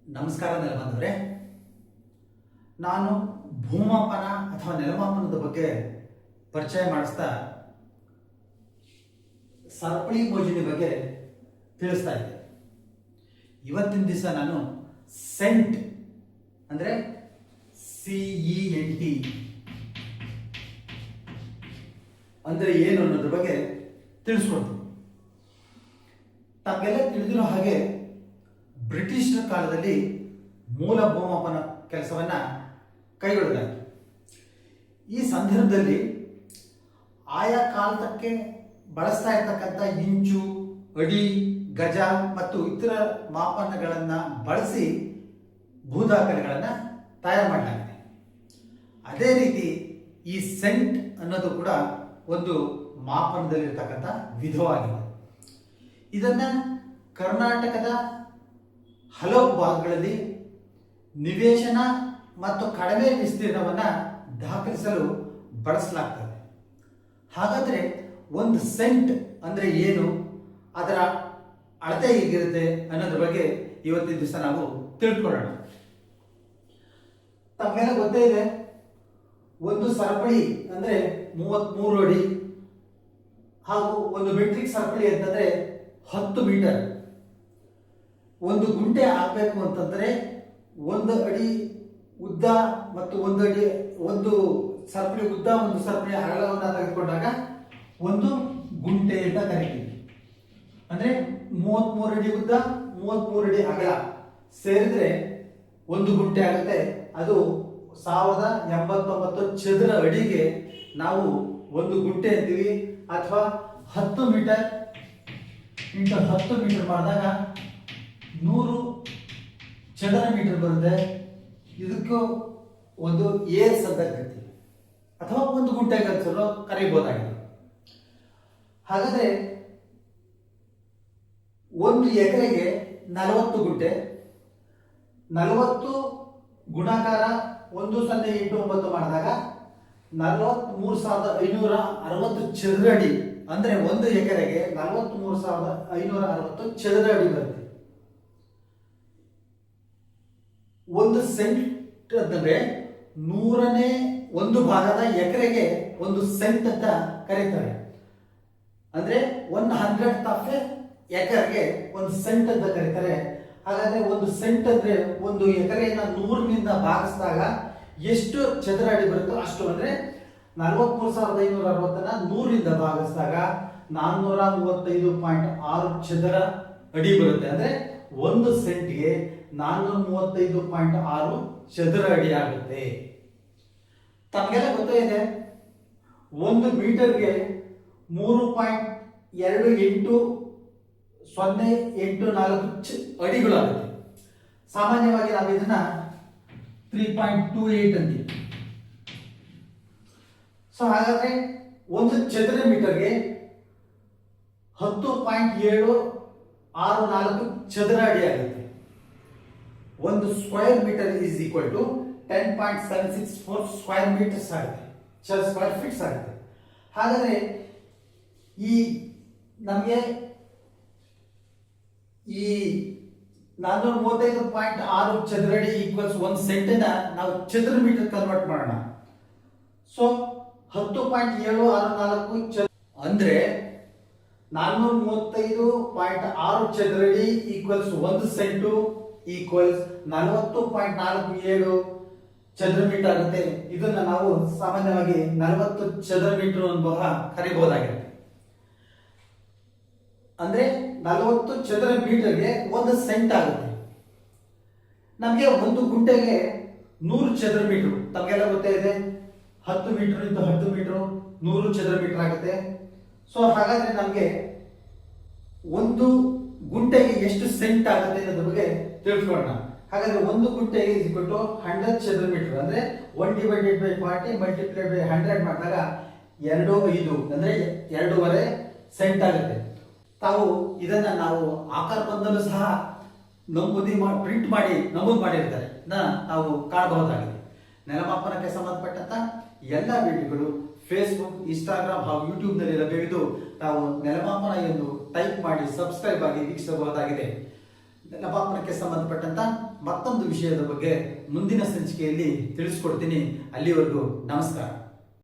ನಮಸ್ಕಾರ ನೆಲಬಂಧುವರೇ, ನಾನು ಭೂಮಾಪನ ಅಥವಾ ನೆಲಮಾಪನದ ಬಗ್ಗೆ ಪರಿಚಯ ಮಾಡಿಸ್ತಾ ಸರಪಳಿ ಮೋಜಿನಿ ಬಗ್ಗೆ ತಿಳಿಸ್ತಾ ಇದ್ದೆ. ಇವತ್ತಿನ ದಿವಸ ನಾನು ಸೆಂಟ್ ಅಂದರೆ CENT ಅಂದರೆ ಏನು ಅನ್ನೋದ್ರ ಬಗ್ಗೆ ತಿಳಿಸ್ಕೊಡ್ತೀನಿ. ತಮಗೆಲ್ಲ ತಿಳಿದಿರೋ ಹಾಗೆ ಬ್ರಿಟಿಷರ ಕಾಲದಲ್ಲಿ ಮೂಲ ಭೂಮಾಪನ ಕೆಲಸವನ್ನು ಕೈಗೊಳ್ಳಲಾಯಿತು. ಈ ಸಂದರ್ಭದಲ್ಲಿ ಆಯಾ ಕಾಲಕ್ಕೆ ಬಳಸ್ತಾ ಇರ್ತಕ್ಕಂಥ ಇಂಚು, ಅಡಿ, ಗಜ ಮತ್ತು ಇತರ ಮಾಪನಗಳನ್ನು ಬಳಸಿ ಭೂದಾಖಲೆಗಳನ್ನು ತಯಾರು ಮಾಡಲಾಗಿದೆ. ಅದೇ ರೀತಿ ಈ ಸೆಂಟ್ ಅನ್ನೋದು ಕೂಡ ಒಂದು ಮಾಪನದಲ್ಲಿರ್ತಕ್ಕಂಥ ವಿಧವಾಗಿದೆ. ಇದನ್ನು ಕರ್ನಾಟಕದ ಹಲವು ಭಾಗಗಳಲ್ಲಿ ನಿವೇಶನ ಮತ್ತು ಕಡಿಮೆ ವಿಸ್ತೀರ್ಣವನ್ನು ದಾಖಲಿಸಲು ಬಳಸಲಾಗ್ತದೆ. ಹಾಗಾದರೆ ಒಂದು ಸೆಂಟ್ ಅಂದರೆ ಏನು, ಅದರ ಅಳತೆ ಹೇಗಿರುತ್ತೆ ಅನ್ನೋದ್ರ ಬಗ್ಗೆ ಇವತ್ತಿನ ದಿವಸ ನಾವು ತಿಳ್ಕೊಳ್ಳೋಣ. ತಮಗೆಲ್ಲ ಗೊತ್ತೇ ಇದೆ, ಒಂದು ಸರಪಳಿ ಅಂದರೆ 33 ಅಡಿ ಹಾಗೂ ಒಂದು ಮೆಟ್ರಿಕ್ ಸರಪಳಿ ಅಂತಂದರೆ 10 ಮೀಟರ್. ಒಂದು ಗುಂಟೆ ಆಗಬೇಕು ಅಂತಂದರೆ 1 ಅಡಿ ಉದ್ದ ಮತ್ತು 1 ಅಡಿ ಒಂದು ಸರಪಳಿ ಉದ್ದ ಒಂದು ಸರಪಳಿ ಅಗಲವನ್ನು ತೆಗೆದುಕೊಂಡಾಗ ಒಂದು ಗುಂಟೆ ಅಂತ ಕರೀತೀವಿ. ಅಂದರೆ 33 ಅಡಿ ಉದ್ದ 33 ಅಡಿ ಅಗಲ ಸೇರಿದ್ರೆ ಒಂದು ಗುಂಟೆ ಆಗುತ್ತೆ. ಅದು 1089 ಚದರ ಅಡಿಗೆ ನಾವು ಒಂದು ಗುಂಟೆ ಅಂತೀವಿ. ಅಥವಾ 10 ಮೀಟರ್ ಇಂಟು 10 ಮೀಟರ್ ಮಾಡಿದಾಗ 100 ಚದರ ಮೀಟರ್ ಬರುತ್ತೆ. ಇದಕ್ಕೂ ಒಂದು ಏರ್ಸ್ ಅಂತ ಕರಿತೀವಿ ಅಥವಾ ಒಂದು ಗುಂಟೆ ಕಲಿಸಲು ಕರೀಬಹುದಾಗಿದೆ. ಹಾಗಾದ್ರೆ 1 ಎಕರೆಗೆ 40 ಗುಂಟೆ, 40 ಗುಣಾಕಾರ 1089 ಮಾಡಿದಾಗ 43,560 ಚದರ ಅಡಿ. ಅಂದ್ರೆ 1 ಎಕರೆಗೆ 43,560 ಚದರ ಅಡಿ ಬರುತ್ತೆ. ಒಂದು ಸೆಂಟ್ ಅಂದರೆ 100ನೇ 1 ಭಾಗದ ಎಕರೆಗೆ ಒಂದು ಸೆಂಟ್ ಅಂತ ಕರೀತಾರೆ. ಅಂದ್ರೆ 100th ಆಫ್ ಎಕರೆಗೆ ಒಂದು ಸೆಂಟ್ ಅಂತ ಕರೀತಾರೆ. ಹಾಗಾದ್ರೆ ಒಂದು ಸೆಂಟ್ ಅಂದ್ರೆ ಒಂದು ಎಕರೆಯನ್ನ 100ನಿಂದ ಭಾಗಿಸಿದಾಗ ಎಷ್ಟು ಚದರ ಅಡಿ ಬರುತ್ತೋ ಅಷ್ಟು. ಅಂದ್ರೆ 43,560ನ್ನ 100ರಿಂದ ಭಾಗಿಸಿದಾಗ 435.6 ಚದರ ಅಡಿ ಬರುತ್ತೆ. ಅಂದ್ರೆ ಒಂದು ಸೆಂಟ್ಗೆ 435.6 ಚದರ ಅಡಿ ಆಗುತ್ತೆ. ತಮಗೆಲ್ಲ ಗೊತ್ತಿದೆ, 1 ಮೀಟರ್ಗೆ 3.2804 ಅಡಿಗಳಾಗುತ್ತೆ. ಸಾಮಾನ್ಯವಾಗಿ ನಾವು ಇದನ್ನ 3.28 ಅಂತೀವಿ. ಸೊ ಹಾಗಾದ್ರೆ ಒಂದು ಚದರ ಮೀಟರ್ಗೆ 10.764 ಚದರ ಅಡಿ ಆಗುತ್ತೆ. ಒಂದು square metre is equal to 10.764 square metres ಆಗುತ್ತೆ, ಸ್ಕ್ವೇರ್ ಫೀಟ್ಸ್ ಆಗುತ್ತೆ. ಹಾಗಾದ್ರೆ ಈ ನಮಗೆ ಈ 435.6 ಚದರ ಅಡಿ ಈಕ್ವಲ್ಸ್ 1 ಸೆಂಟನ್ನ ನಾವು ಚದರ ಮೀಟರ್ ಕನ್ವರ್ಟ್ ಮಾಡೋಣ. ಸೊ 10.764 ಅಂದ್ರೆ 435.6 ಚದರ ಅಡಿ ಈಕ್ವಲ್ಸ್ 1 ಸೆಂಟು ಈಕ್ವಲ್ಸ್ 40.47 ಚದರ ಮೀಟರ್ ಆಗುತ್ತೆ. ಇದನ್ನ ನಾವು ಸಾಮಾನ್ಯವಾಗಿ 40 ಚದರ ಮೀಟರ್ ಅನ್ನು ಕರೀಬಹುದಾಗಿದೆ. ಅಂದ್ರೆ 40 ಚದರ ಮೀಟರ್ಗೆ 1 ಸೆಂಟ್ ಆಗುತ್ತೆ. ನಮಗೆ ಒಂದು ಗುಂಟೆಗೆ 100 ಚದರ ಮೀಟರ್. ತಮಗೆಲ್ಲ ಗೊತ್ತೇ ಇದೆ, 10 ಮೀಟರ್ ಇಂಟು 10 ಮೀಟರ್ 100 ಚದರ ಮೀಟರ್ ಆಗುತ್ತೆ. ಸೊ ಹಾಗಾದ್ರೆ ನಮಗೆ ಒಂದು ಗುಂಟೆಗೆ ಎಷ್ಟು ಸೆಂಟ್ ಆಗುತ್ತೆ ಅನ್ನೋದ್ರ ಬಗ್ಗೆ ತಿಳ್ಕೊಳ್ಳೋಣ. ಹಾಗಾದ್ರೆ ಒಂದು ಗುಂಟೆಗೆ 100 ಚದರ ಮೀಟರ್ ಅಂದ್ರೆ 1/40 ಮಲ್ಟಿಪ್ಲೈಡ್ ಬೈ 100 ಮಾಡಿದಾಗ 2.5 ಅಂದ್ರೆ 2.5 ಸೆಂಟ್ ಆಗುತ್ತೆ. ತಾವು ಇದನ್ನ ನಾವು ಆಕಾರ ಬಂದಲ್ಲೂ ಸಹ ಪ್ರಿಂಟ್ ಮಾಡಿ ನಮೂದು ಮಾಡಿರ್ತಾರೆ, ನಾವು ಕಾಣಬಹುದಾಗಿದೆ. ನೆಲಮಾಪನಕ್ಕೆ ಸಂಬಂಧಪಟ್ಟಂತ ಎಲ್ಲ ವಿಡಿಯೋಗಳು ಫೇಸ್ಬುಕ್, ಇನ್ಸ್ಟಾಗ್ರಾಮ್ ಹಾಗೂ ಯೂಟ್ಯೂಬ್ನಲ್ಲಿ ಲಭ್ಯವಿದ್ದು ತಾವು ನೆಲಮಾಪನ ಎಂದು ಟೈಪ್ ಮಾಡಿ ಸಬ್ಸ್ಕ್ರೈಬ್ ಆಗಿ ವೀಕ್ಷಿಸಬಹುದಾಗಿದೆ. ನಪಾಪನಕ್ಕೆ ಸಂಬಂಧಪಟ್ಟಂತ ಮತ್ತೊಂದು ವಿಷಯದ ಬಗ್ಗೆ ಮುಂದಿನ ಸಂಚಿಕೆಯಲ್ಲಿ ತಿಳಿಸ್ಕೊಡ್ತೀನಿ. ಅಲ್ಲಿವರೆಗೂ ನಮಸ್ಕಾರ.